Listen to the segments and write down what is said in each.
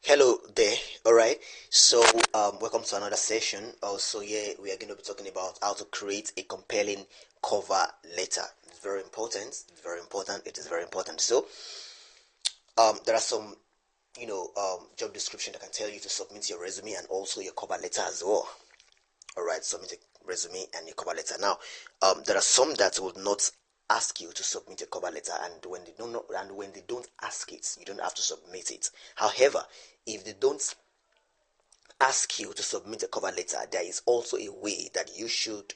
Hello there. All right. So, welcome to another session. Also, yeah, we are going to be talking about how to create a compelling cover letter. It's very important. It's very important. It is very important. So, there are some, job description that can tell you to submit your resume and also your cover letter as well. All right. Submit a resume and your cover letter. Now, there are some that will not ask you to submit a cover letter, and when they don't ask it, you don't have to submit it. However, if they don't ask you to submit a cover letter, there is also a way that you should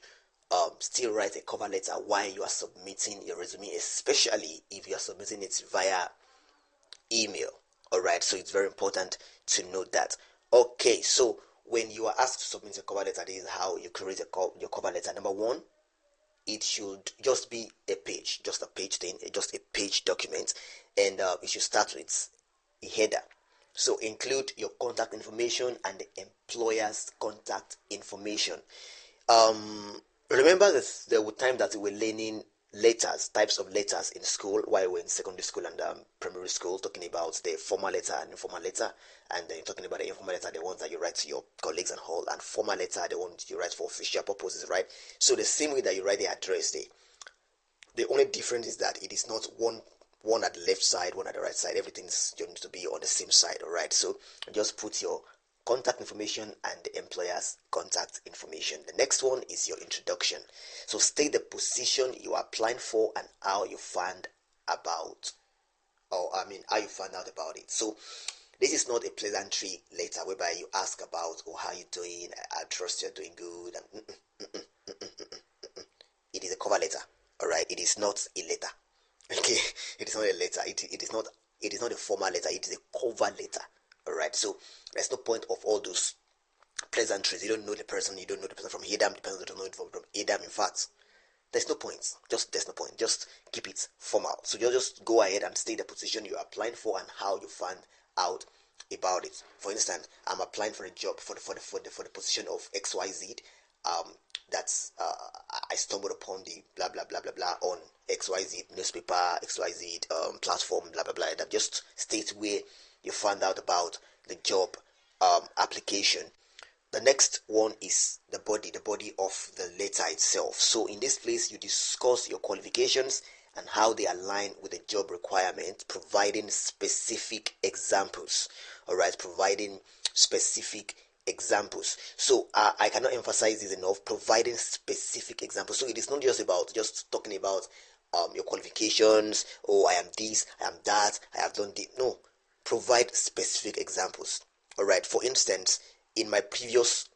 still write a cover letter while you are submitting your resume, especially if you are submitting it via email. All right, so it's very important to note that. Okay, so when you are asked to submit a cover letter, this is how you create your cover letter. Number one, it should just be a page, just a page thing, just a page document, and it should start with a header. So include your contact information and the employer's contact information. Remember that there were times that we were learning letters, types of letters in school while we were in secondary school and primary school, talking about the formal letter and informal letter, and then talking about the informal letter, the ones that you write to your colleagues and all, and formal letter, the ones you write for official purposes, right? So the same way that you write the address, the only difference is that it is not one at the left side, one at the right side. Everything's going to be on the same side. All right, so just put your contact information and the employer's contact information. The next one is your introduction. So state the position you are applying for and how you found about, how you found out about it. So this is not a pleasantry letter whereby you ask about, how you doing, I trust you're doing good, and it is a cover letter. All right, it is not a letter. Okay, it is not a letter. It is not a formal letter. It is a cover letter. All right, so there's no point of all those pleasantries. You don't know the person. You don't know the person from Adam. The person don't know it from Adam. In fact, there's no point. There's no point. Just keep it formal. So you just go ahead and state the position you're applying for and how you found out about it. For instance, I'm applying for a job for the position of XYZ. That's I stumbled upon the blah blah blah blah blah on XYZ newspaper, XYZ platform, blah blah blah. That just states where you found out about the job application. The next one is the body of the letter itself. So in this place, you discuss your qualifications and how they align with the job requirement, providing specific examples. All right, providing specific examples. So I cannot emphasize this enough, providing specific examples. So it is not just about just talking about your qualifications, I am this, I am that, I have done this. No, provide specific examples. All right, for instance, in my previous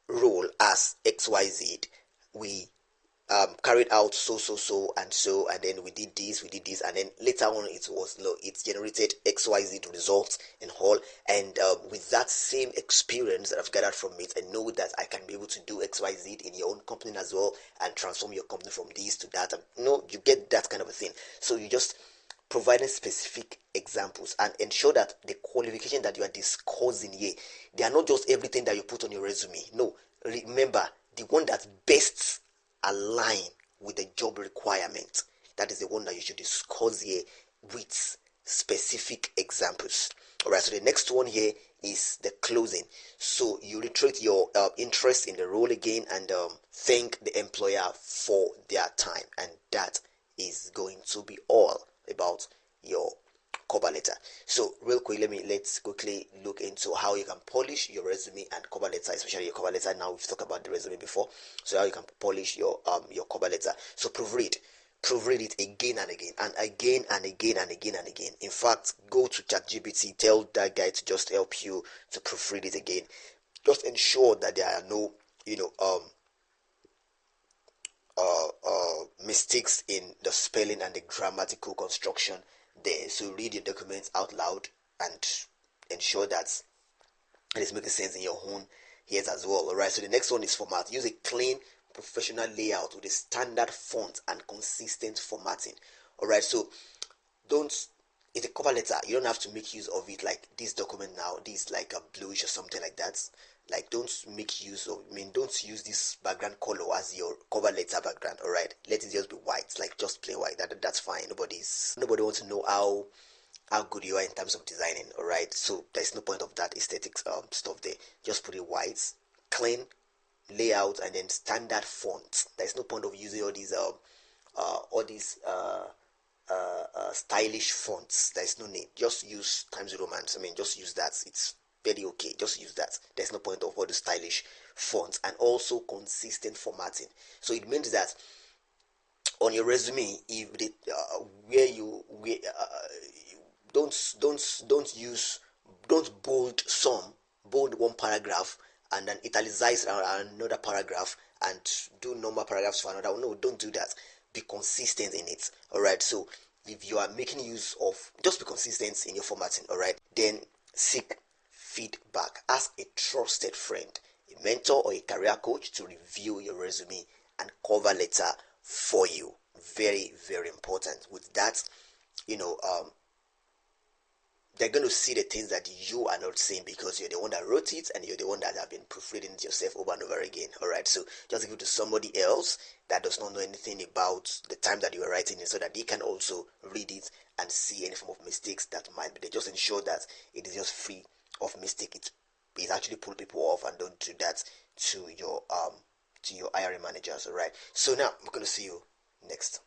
role as XYZ, we carried out so and then we did this, and then later on it generated XYZ results and all, and with that same experience that I've gathered from it, I know that I can be able to do XYZ in your own company as well and transform your company from this to that, and you get that kind of a thing. So you just providing specific examples and ensure that the qualification that you are discussing here, they are not just everything that you put on your resume. No, remember the one that best align with the job requirement. That is the one that you should discuss here with specific examples. All right, so the next one here is the closing. So you reiterate your interest in the role again and thank the employer for their time, and that is going to be all about your cover letter. So real quick, let's quickly look into how you can polish your resume and cover letter, especially your cover letter. Now we've talked about the resume before, so how you can polish your cover letter. So proofread it again and again and again and again and again and again. In fact, go to ChatGPT, tell that guy to just help you to proofread it again. Just ensure that there are no mistakes in the spelling and the grammatical construction there. So read your documents out loud and ensure that it is making sense in your own ears as well. Alright, so the next one is format. Use a clean professional layout with a standard font and consistent formatting. Alright, so it's a cover letter, you don't have to make use of it like this document now, this like a bluish or something like that. Like, don't use this background color as your cover letter background. All right, let it just be white, like just plain white. That's fine. Nobody wants to know how good you are in terms of designing. All right, so there's no point of that aesthetics stuff there. Just put it white, clean layout, and then standard font. There's no point of using all these stylish fonts. There's no need. Just use Times Romans. I mean, just use that. It's very okay. Just use that. There's no point of all the stylish fonts, and also consistent formatting. So it means that on your resume, if they don't bold one paragraph and then italicize another paragraph and do normal paragraphs for another. No, don't do that. Be consistent in it. All right. So if you are making use of, just be consistent in your formatting. All right. Then seek feedback. Ask a trusted friend, a mentor, or a career coach to review your resume and cover letter for you. Very, very important. With that, they're going to see the things that you are not seeing, because you're the one that wrote it and you're the one that have been proofreading it yourself over and over again. All right, so just give it to somebody else that does not know anything about the time that you are writing it, so that they can also read it and see any form of mistakes that might be there. Just ensure that it is just free of mistake. It actually pull people off, and don't do that to your hiring managers. All right, so now we're going to see you next.